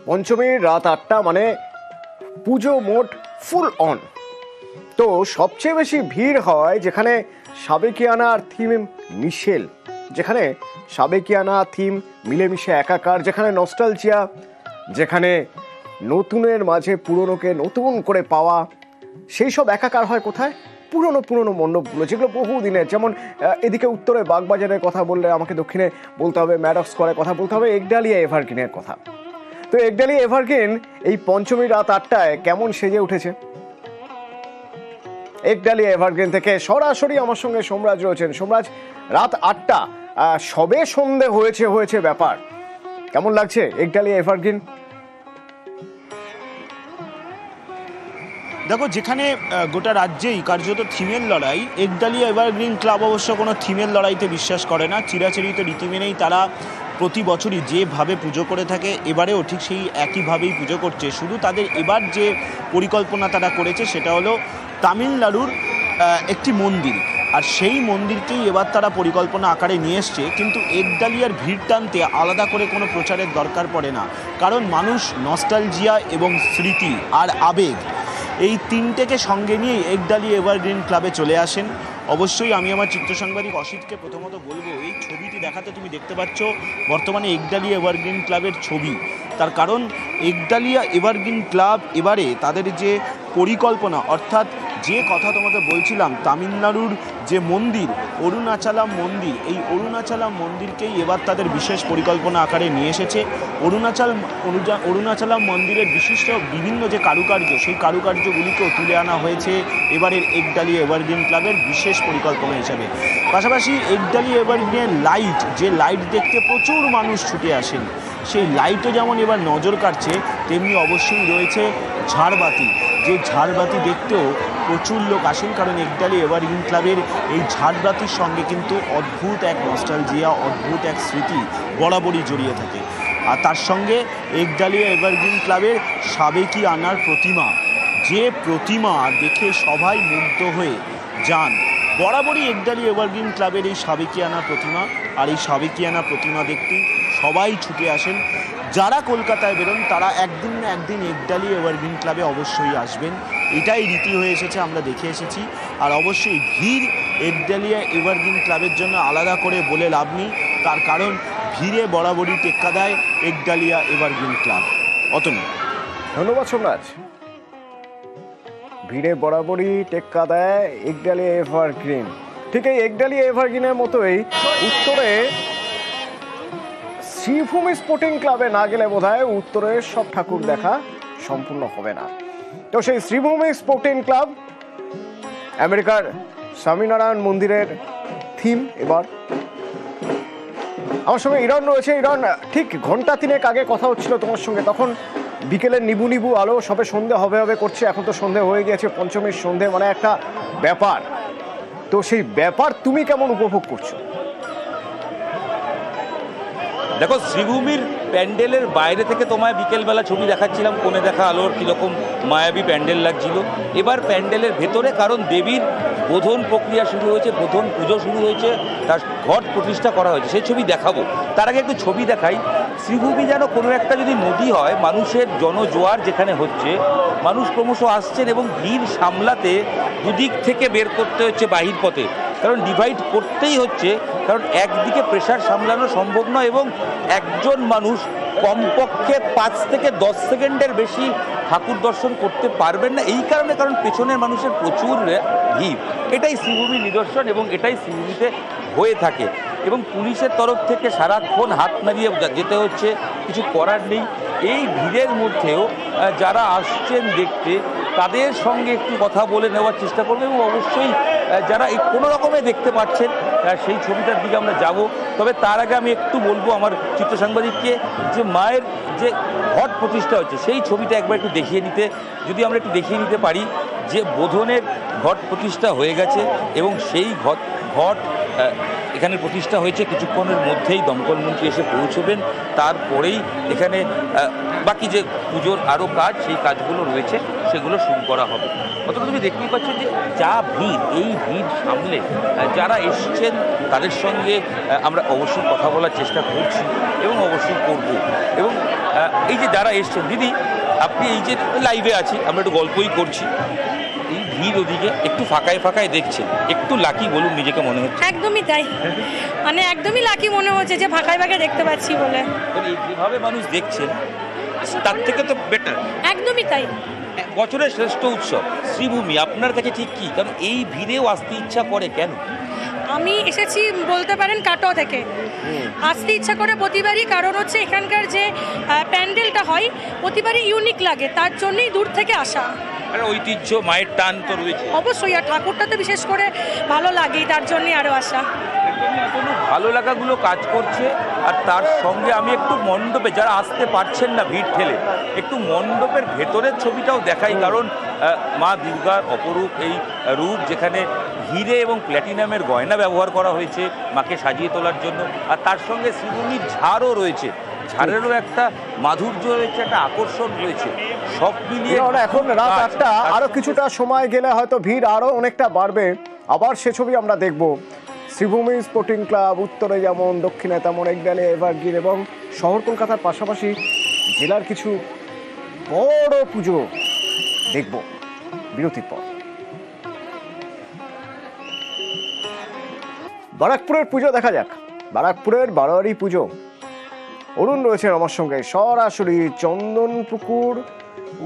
পঞ্চমীর রাত 8টা মানে পুজো মোট ফুল অন। তো সবচেয়ে বেশি ভিড় হয় যেখানে সাবেকিয়ানা আর থিম মিশেল, যেখানে সাবেকিয়ানা থিম মিলেমিশে একাকার, যেখানে নস্টালজিয়া, যেখানে নতুনের মাঝে পুরনোকে নতুন করে পাওয়া, সেই সব একাকার হয় কোথায়? পুরনো পুরনো মণ্ডপগুলো, যেগুলো বহুদিনের। যেমন এদিকে উত্তরে বাগবাজারের কথা বললে আমাকে দক্ষিণে বলতে হবে ম্যাডক্স স্কোয়ারের কথা, বলতে হবে একডালিয়া এভারগ্রিনের কথা। তো একডালিয়া এভারগ্রিন এই পঞ্চমী রাত 8টায় কেমন সেজে উঠেছে? একডালিয়া এভারগ্রিন থেকে সরাসরি আমার সঙ্গে সোমরাজ রয়েছেন। সোমরাজ, রাত 8টা, সবে সন্ধে হয়েছে ব্যাপার, কেমন লাগছে একডালিয়া এভারগ্রিন? দেখো, যেখানে গোটা রাজ্যেই কার্যত থিমের লড়াই, একডালিয়া এভারগ্রিন ক্লাব অবশ্য কোনো থিমের লড়াইতে বিশ্বাস করে না। চিরাচরিত রীতি মেনেই তারা প্রতি বছরই যেভাবে পুজো করে থাকে এবারেও ঠিক সেই একইভাবেই পুজো করছে। শুধু তাদের এবার যে পরিকল্পনা তারা করেছে সেটা হলো তামিলনাড়ুর একটি মন্দির, আর সেই মন্দিরকেই এবার তারা পরিকল্পনা আকারে নিয়ে এসছে। কিন্তু একডালিয়ার ভিড় টানতে আলাদা করে কোনো প্রচারের দরকার পড়ে না, কারণ মানুষ নস্টালজিয়া এবং স্মৃতি আর আবেগ এই তিনটেকে সঙ্গে নিয়ে একডালিয়া এভারগ্রিন ক্লাবে চলে আসেন। অবশ্যই আমি আমার চিত্র সাংবাদিক অসিতকে প্রথমত বলবো, এই ছবিটি দেখাতে তুমি দেখতে পাচ্ছ বর্তমানে একডালিয়া এভারগ্রিন ক্লাবের ছবি। তার কারণ একডালিয়া এভারগ্রিন ক্লাব এবারে তাদের যে পরিকল্পনা, অর্থাৎ যে কথা তোমাকে বলছিলাম, তামিলনাড়ুর যে মন্দির অরুণাচলাম মন্দির, এই অরুণাচলাম মন্দিরকেই এবার তাদের বিশেষ পরিকল্পনা আকারে নিয়ে এসেছে। অরুণাচলাম মন্দিরের বিশিষ্ট বিভিন্ন যে কারুকার্য, সেই কারুকার্যগুলিকেও তুলে আনা হয়েছে এবারের একডালিয়া এভারগ্রিন ক্লাবের বিশেষ পরিকল্পনা হিসাবে। পাশাপাশি একডালিয়া এভারগ্রিনের লাইট, যে লাইট দেখতে প্রচুর মানুষ ছুটে আসেন, সেই লাইটও যেমন এবার নজর কাটছে, তেমনি অবশ্যই রয়েছে ঝাড়বাতি, যে ঝাড়বাতি দেখতেও প্রচুর লোক আসেন। কারণ একডালিয়া এভারগ্রিন ক্লাবের এই ঝাড়বাতির সঙ্গে কিন্তু অদ্ভুত এক নস্টালজিয়া, অদ্ভুত এক স্মৃতি বরাবরই জড়িয়ে থাকে। আর তার সঙ্গে একডালিয়া এভারগ্রিন ক্লাবের সাবেকিয়ানার প্রতিমা, যে প্রতিমা দেখে সবাই মুগ্ধ হয়ে যান। বরাবরই একডালিয়া এভারগ্রিন ক্লাবের এই সাবেকিয়ানা প্রতিমা, আর এই সাবেকিয়ানা প্রতিমা দেখতে সবাই ছুটে আসেন। যারা কলকাতায় বেরোন তারা একদিন না একদিন একডালিয়া এভারগ্রিন ক্লাবে অবশ্যই আসবেন, এটাই রীতি হয়ে এসেছে, আমরা দেখে এসেছি। আর অবশ্যই ভিড় একডালিয়া এভারগ্রিন ক্লাবের জন্য আলাদা করে বলে লাভ নেই, তার কারণ ভিড়ে বরাবরই টেক্কা দেয় একডালিয়া এভারগ্রিন ক্লাব। অতনু, ধন্যবাদ সোমরাজ। ভিড়ে বরাবরই টেক্কা দেয় একডালিয়া এভারগ্রিন। ঠিক এই একডালিয়া এভারগ্রিনের মতোই উত্তরে শ্রীভূমি স্পোর্টিং ক্লাবে না গেলে বোধহয় উত্তরের সব ঠাকুর দেখা সম্পূর্ণ হবে না। তো সেই শ্রীভূমি স্পোর্টিং ক্লাব, আমেরিকার স্বামীনারায়ণ মন্দিরের থিম এবার। আমার সঙ্গে ইরন রয়েছে। ইরন, ঠিক ঘন্টা 3 আগে কথা হচ্ছিল তোমার সঙ্গে, তখন বিকেলের নিবু নিবু আলো, সবে সন্ধে হবে করছে, এখন তো সন্ধে হয়ে গেছে, পঞ্চমীর সন্ধে, মানে একটা ব্যাপার। তো সেই ব্যাপার তুমি কেমন উপভোগ করছো? দেখো, শ্রীভূমির প্যান্ডেলের বাইরে থেকে তোমায় বিকেলবেলা ছবি দেখাচ্ছিলাম, কোণে দেখা আলোর কীরকম মায়াবী প্যান্ডেল লাগছিল। এবার প্যান্ডেলের ভেতরে, কারণ দেবীর বোধন প্রক্রিয়া শুরু হয়েছে, বোধন পুজো শুরু হয়েছে, তার ঘট প্রতিষ্ঠা করা হয়েছে, সেই ছবি দেখাবো। তার আগে একটু ছবি দেখাই। শ্রীভূমি যেন কোনো একটা যদি নদী হয়, মানুষের জনজোয়ার যেখানে হচ্ছে, মানুষ ক্রমশ আসছেন এবং ভিড় সামলাতে দুদিক থেকে বের করতে হচ্ছে বাহির পথে, কারণ ডিভাইড করতেই হচ্ছে, কারণ একদিকে প্রেশার সামলানো সম্ভব নয় এবং একজন মানুষ কমপক্ষে 5 থেকে 10 সেকেন্ডের বেশি ঠাকুর দর্শন করতে পারবেন না, এই কারণে, কারণ পেছনের মানুষের প্রচুর ভিড়। এটাই শ্রীভূমির নিদর্শন এবং এটাই শ্রীভূমিতে হয়ে থাকে। এবং পুলিশের তরফ থেকে সারাক্ষণ হাত নাড়িয়ে যেতে হচ্ছে, কিছু করার নেই। এই ভিড়ের মধ্যেও যারা আসছেন দেখতে, তাদের সঙ্গে একটু কথা বলে নেওয়ার চেষ্টা করবো এবং অবশ্যই যারা এই কোনো রকমে দেখতে পাচ্ছেন সেই ছবিটার দিকে আমরা যাব। তবে তার আগে আমি একটু বলবো আমার চিত্র সাংবাদিককে যে মায়ের যে ঘট প্রতিষ্ঠা হচ্ছে সেই ছবিটা একবার একটু দেখিয়ে নিতে, যদি আমরা একটু দেখিয়ে নিতে পারি যে বোধনের ঘট প্রতিষ্ঠা হয়ে গেছে এবং সেই ঘট এখানে প্রতিষ্ঠা হয়েছে। কিছুক্ষণের মধ্যেই দমকল মন্ত্রী এসে পৌঁছবেন, তারপরেই এখানে বাকি যে পুজোর আরও কাজ, সেই কাজগুলো রয়েছে, সেগুলো শুরু করা হবে। অথবা তুমি দেখতেই পাচ্ছ যে যা ভিড়, এই ভিড় সামলে যারা এসছেন তাদের সঙ্গে আমরা অবশ্যই কথা বলার চেষ্টা করছি এবং অবশ্যই করব। এবং এই যে যারা এসছেন, দিদি আপনি এই যে লাইভে আছি, আমরা একটু গল্পই করছি, এই ভিড় ওদিকে একটু ফাঁকায় ফাঁকায় দেখছেন, একটু লাকি বলুন নিজেকে মনে হচ্ছে? একদমই তাই, মানে একদমই লাকি মনে হচ্ছে যে ফাঁকায় ফাঁকায় দেখতে পাচ্ছি বলে। যেভাবে মানুষ দেখছেন তার থেকে তো বেটার। একদমই তাই। বছরের শ্রেষ্ঠ উৎসব শ্রীভূমি আপনার কাছে ঠিক কি? কারণ এই ভিড়েও আসতে ইচ্ছা করে কেন? আমি এসেছি বলতে পারেন কাটোয়া থেকে, আসতে ইচ্ছা করে প্রতিবারই, কারণ হচ্ছে এখানকার যে প্যান্ডেলটা হয় প্রতিবারই ইউনিক লাগে, তার জন্যই দূর থেকে আসা। ঐতিহ্য, মায়ের টান তো রয়েছে অবশ্যই, আর ঠাকুরটা তো বিশেষ করে ভালো লাগেই, তার জন্যই আরও আসা। ভালো লাগাগুলো কাজ করছে। আর তার সঙ্গে আমি একটু মণ্ডপে, যারা আসতে পারছেন না ভিড় ঠেলে, একটু মণ্ডপের ভেতরের ছবিটাও দেখাই, কারণ মা দুর্গার অপরূপ এই রূপ, যেখানে হিরে এবং প্ল্যাটিনামের গয়না ব্যবহার করা হয়েছে মাকে সাজিয়ে তোলার জন্য। আর তার সঙ্গে শ্রীভূমির ঝাড়ও রয়েছে, ঝাড়েরও একটা মাধুর্য রয়েছে, একটা আকর্ষণ রয়েছে, সব মিলিয়ে এখন রাত 8টা, আরো কিছুটা সময় গেলে হয়তো ভিড় আরো অনেকটা বাড়বে। আবার সে ছবি আমরা দেখব। শ্রীভূমি স্পোর্টিং ক্লাব উত্তরে যেমন, দক্ষিণে তেমন, একডালে এভারগ্রিন এবং শহর কলকাতার পাশাপাশি জেলার কিছু বড় পুজো দেখব বিরতির পর। বারাকপুরের পুজো দেখা যাক। বারাকপুরের বারোয়ারি পুজো। অরুণ রয়েছেন আমার সঙ্গে সরাসরি চন্দনপুকুর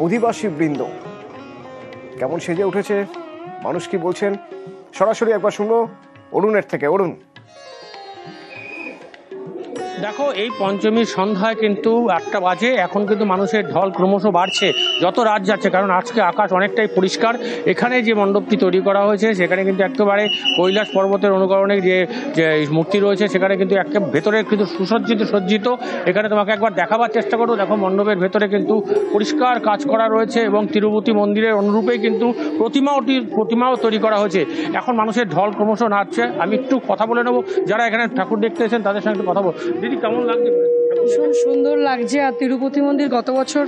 অধিবাসী বৃন্দ। কেমন সেজে উঠেছে, মানুষ কি বলছেন, সরাসরি একবার শুনবো অরুণের থেকে। অরুণ, দেখো, এই পঞ্চমীর সন্ধ্যায় কিন্তু 8টা বাজে, এখন কিন্তু মানুষের ঢল ক্রমশ বাড়ছে যত রাত যাচ্ছে, কারণ আজকে আকাশ অনেকটাই পরিষ্কার। এখানে যে মণ্ডপটি তৈরি করা হয়েছে সেখানে কিন্তু একেবারে কৈলাস পর্বতের অনুকরণে যে মূর্তি রয়েছে, সেখানে কিন্তু ভেতরে কিন্তু সজ্জিত। এখানে তোমাকে একবার দেখাবার চেষ্টা করো। দেখো, মণ্ডপের ভেতরে কিন্তু পরিষ্কার কাজ করা রয়েছে এবং তিরুপতি মন্দিরের অনুরূপেই কিন্তু প্রতিমাও তৈরি করা হয়েছে। এখন মানুষের ঢল ক্রমশ নাড়ছে। আমি একটু কথা বলে নেবো যারা এখানে ঠাকুর দেখতে এসেছেন, তাদের সঙ্গে একটু কথা বল। কেমন লাগছে? ভীষণ সুন্দর লাগছে। আর তিরুপতি মন্দির গত বছর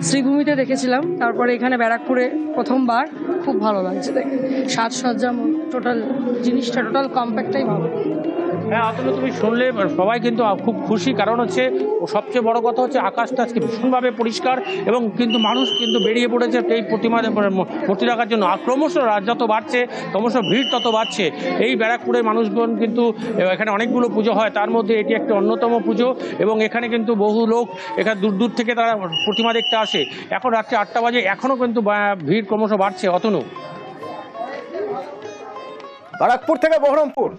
শ্রীভূমিতে দেখেছিলাম, তারপরে এখানে ব্যারাকপুরে প্রথমবার। খুব ভালো লাগছে দেখে, সাজসজ্জা, টোটাল জিনিসটা, টোটাল কম্প্যাক্টটাই ভালো। হ্যাঁ, আসলে তুমি শুনলে সবাই কিন্তু খুব খুশি, কারণ হচ্ছে সবচেয়ে বড় কথা হচ্ছে আকাশটা আজকে ভীষণভাবে পরিষ্কার এবং কিন্তু মানুষ কিন্তু বেরিয়ে পড়েছে এই মূর্তি রাখার জন্য। আর ক্রমশ রাত যত বাড়ছে ক্রমশ ভিড় তত বাড়ছে। এই ব্যারাকপুরের মানুষজন কিন্তু, এখানে অনেকগুলো পুজো হয়, তার মধ্যে এটি একটি অন্যতম পুজো এবং এখানে কিন্তু বহু লোক এখানে দূর দূর থেকে তারা প্রতিমা দেখতে আসে। এখন রাত্রে 8টা বাজে, এখনও কিন্তু ভিড় ক্রমশ বাড়ছে। অতনু, বারাকপুর থেকে বহরমপুর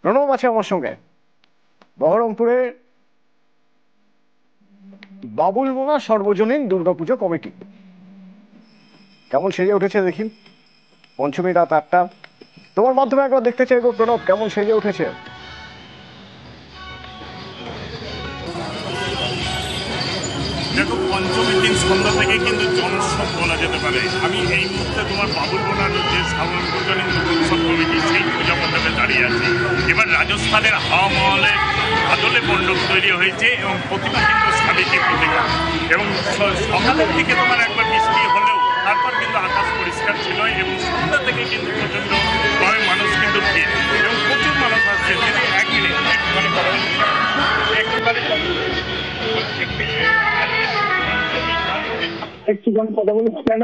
প্রণব আছে আমার সঙ্গে। বহরমপুরে বাবুল বোনা সর্বজনীন দুর্গাপুজো কমিটি কেমন সেজে উঠেছে দেখি। পঞ্চমী রাত 8টা, তোমার মাধ্যমে একবার দেখতে চাইবো প্রণব, কেমন সেজে উঠেছে। দেখো, পঞ্চমীর দিন সন্ধ্যা থেকে কিন্তু জনোৎসব বলা যেতে পারে। আমি এই মুহূর্তে তোমার বাবুল বোনার যে সার্বজনীন উৎসব কমিটি, সেই পূজা মণ্ডপে দাঁড়িয়ে আছি। এবার রাজস্থানের হাওয়া মহলে আদলে মণ্ডপ তৈরি হয়েছে এবং প্রতিমা কিন্তু সাবেকি প্রতিমা। এবং সকালের দিকে তোমার একবার বৃষ্টি হলেও তারপর কিন্তু আকাশ পরিষ্কার ছিল এবং সন্ধ্যা থেকে কিন্তু প্রচণ্ড মানুষ কিন্তু ভিড় এবং প্রচুর মানুষ আসছে। যদি এক মিনিট একটুখানি কথা বলি কেন,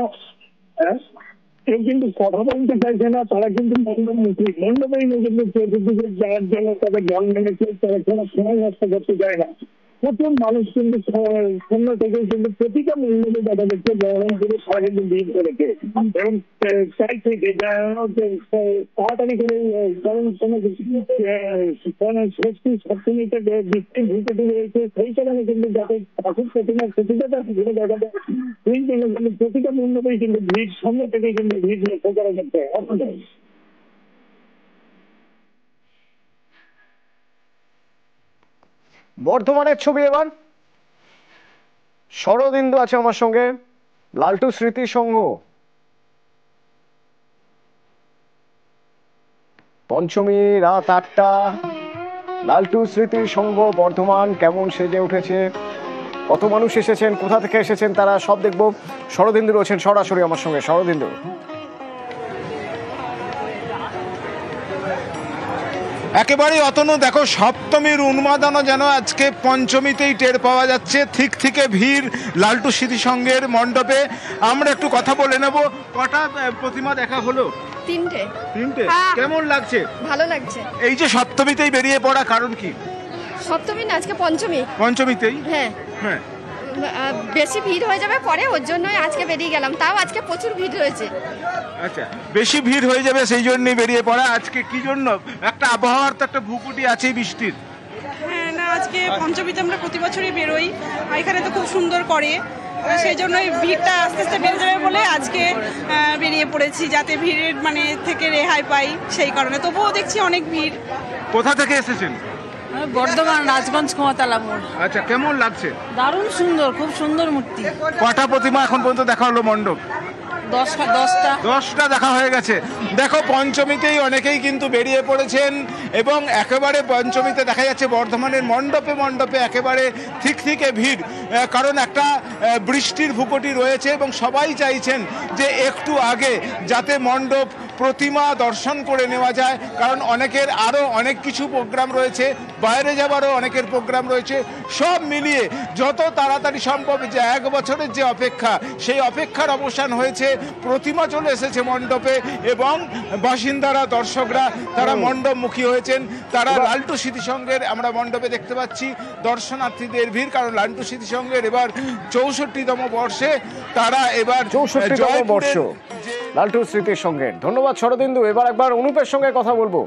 কেউ কিন্তু কথা বলতে চাইছে না। তারা কিন্তু মণ্ডপেই নিজেদের চতুর্দিকে যাওয়ার জন্য তাদের জ্ঞান মেনেছে, তারা কোনো সময় নষ্ট করতে চায় না। প্রচুর মানুষ কিন্তু শূন্য থেকে কিন্তু প্রতিটা মন্দিরে দেখা যাচ্ছে বহরমপুরে সবাই কিন্তু ভিড় করেছে এবং চাই থেকে তাড়াতাড়ি করে, কারণ কোনো ষষ্ঠী সপ্তমীতে বৃষ্টি ঢুকে রয়েছে, সেই কারণে কিন্তু যাতে ঠাকুর প্রতিমা প্রতিটা ঘুরে দেখা যায়, সেই জন্য কিন্তু প্রতিটা মণ্ডপেই কিন্তু ভিড়, সামনে থেকে কিন্তু ভিড় লক্ষ্য করা যাচ্ছে। বর্ধমানের ছবি এবার। শরদিন্দু আছে আমার সঙ্গে, লালটু স্মৃতি সংঘ। পঞ্চমী রাত 8টা, লালটু স্মৃতি সংঘ বর্ধমান কেমন সেজে উঠেছে। কত মানুষ এসেছেন, কোথা থেকে এসেছেন তারা সব দেখবো। শরদিন্দু রয়েছেন সরাসরি আমার সঙ্গে। শরদিন্দু, একেবারেই অতনু, দেখো সপ্তমীর উন্মাদনা যেন আজকে পঞ্চমীতেই টের পাওয়া যাচ্ছে। ঠিক থেকে ভিড় লালটু স্মৃতিসংঘের মণ্ডপে। আমরা একটু কথা বলে নেব। কটা প্রতিমা দেখা হলো? তিনটে। হ্যাঁ। কেমন লাগছে? ভালো লাগছে। এই যে সপ্তমীতেই বেরিয়ে পড়া, কারণ কি? সপ্তমী না, আজকে পঞ্চমী। পঞ্চমীতেই? হ্যাঁ। হ্যাঁ, বেশি ভিড় হয়ে যাবে পরে, ওর জন্যই আজকে বেরিয়ে গেলাম। তাও আজকে প্রচুর ভিড় রয়েছে। আচ্ছা, বেশি ভিড় হয়ে যাবে সেই জন্যই বেরিয়ে পড়া। আজকে কি জন্য? একটা আবহাওয়ার তো একটা ভূকুটি আছেই বৃষ্টির। হ্যাঁ, না আজকে পঞ্চমীতে আমরা প্রতি বছরই বেরোই, এখানে তো খুব সুন্দর করে, সেই জন্যই ভিড়টা আস্তে আস্তে বেড়ে যাবে বলে আজকে বেরিয়ে পড়েছি, যাতে ভিড়ের থেকে রেহাই পাই সেই কারণে। তবুও দেখছি অনেক ভিড়। কোথা থেকে এসেছেন? বর্ধমান, রাজগঞ্জ, কুমাতলা মোড়। আচ্ছা, কেমন লাগছে? দারুণ সুন্দর, খুব সুন্দর মূর্তি। কটা প্রতিমা এখন পর্যন্ত দেখা হলো মণ্ডপ? 10টা দেখা হয়ে গেছে। দেখো পঞ্চমীতেই অনেকেই কিন্তু বেরিয়ে পড়েছেন এবং একেবারে পঞ্চমীতে দেখা যাচ্ছে বর্ধমানের মণ্ডপে মণ্ডপে একেবারে ঠিক থেকে ভিড়। কারণ একটা বৃষ্টির ভূকটি রয়েছে এবং সবাই চাইছেন যে একটু আগে যাতে মণ্ডপ প্রতিমা দর্শন করে নেওয়া যায়, কারণ অনেকের আরও অনেক কিছু প্রোগ্রাম রয়েছে, বাইরে যাবারও অনেকের প্রোগ্রাম রয়েছে। সব মিলিয়ে যত তাড়াতাড়ি সম্ভব, যে 1 বছরের যে অপেক্ষা, সেই অপেক্ষার অবসান হয়েছে। প্রতিমা চলে এসেছে মণ্ডপে এবং বাসিন্দারা, দর্শকরা তারা মণ্ডপমুখী হয়েছেন। তারা লালটু স্মৃতিসংঘের আমরা মণ্ডপে দেখতে পাচ্ছি দর্শনার্থীদের ভিড়, কারণ লালটু স্মৃতিসংঘের এবার 64তম বর্ষে তারা এবার 64তম বর্ষ লালটু স্মৃতিসংঘের। ধন্যবাদ শরদিন্দু। এবার একবার অনুপের সঙ্গে কথা বলবো।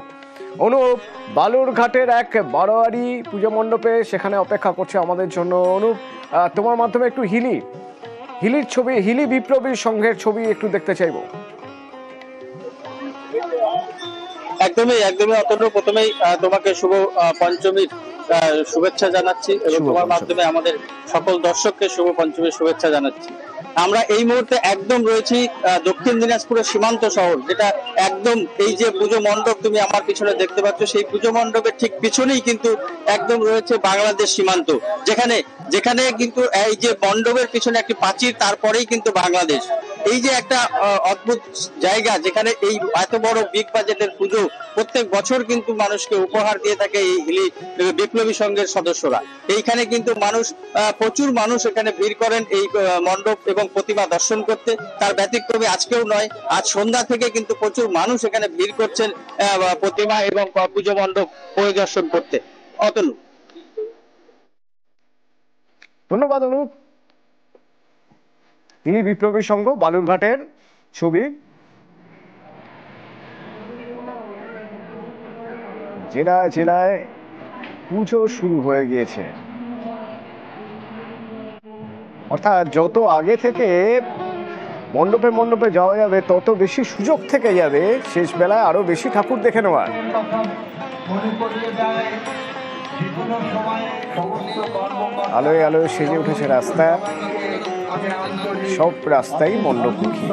অনুপ, বালুরঘাটের এক বারোয়ারি পূজা মণ্ডপে সেখানে অপেক্ষা করছে আমাদের জন্য। অনুপ, তোমার মাধ্যমে একটু হিলির ছবি, হিলি বিপ্লবী সংঘের ছবি একটু দেখতে চাইবো। একদমই অতন্ত্র। প্রথমেই তোমাকে শুভ পঞ্চমীর শুভেচ্ছা জানাচ্ছি এবং তোমার মাধ্যমে আমাদের সকল দর্শককে শুভ পঞ্চমীর শুভেচ্ছা জানাচ্ছি। আমরা এই মুহূর্তে একদম রয়েছি দক্ষিণ দিনাজপুরের সীমান্ত শহর, যেটা একদম এই যে পুজো মণ্ডপ তুমি আমার পিছনে দেখতে পাচ্ছ, সেই পুজো মণ্ডপের ঠিক পিছনেই কিন্তু একদম রয়েছে বাংলাদেশ সীমান্ত, যেখানে কিন্তু এই যে মণ্ডপের পিছনে একটি প্রাচীর, তারপরেই কিন্তু বাংলাদেশ। এই যে একটা অদ্ভুত জায়গা, যেখানে এই এত বড় বিগ বাজেটের পুজো প্রত্যেক বছর কিন্তু মানুষকে উপহার দিয়ে থাকে এই হিলি বিপ্লবী সংঘের সদস্যরা। এইখানে কিন্তু প্রচুর মানুষ এখানে ভিড় করেন এই মণ্ডপ এবং প্রতিমা দর্শন করতে। তার ব্যতিক্রমী আজকেও নয়, আজ সন্ধ্যা থেকে কিন্তু প্রচুর মানুষ এখানে ভিড় করছেন প্রতিমা এবং পুজো মণ্ডপ পরিদর্শন করতে। অতনু, ধন্যবাদ অনুপ। হিলি বিপ্লবী সংঘ বালুরঘাটের ছবি। জেলায় জেলায় পুজো শুরু হয়ে গিয়েছে, অর্থাৎ যত আগে থেকে মণ্ডপে মণ্ডপে যাওয়া যাবে তত বেশি সুযোগ থেকে যাবে শেষ বেলায় আরো বেশি ঠাকুর দেখে নেওয়ার। আলোয় আলোয় সেজে উঠেছে রাস্তা, সব রাস্তাই মণ্ডপমুখী।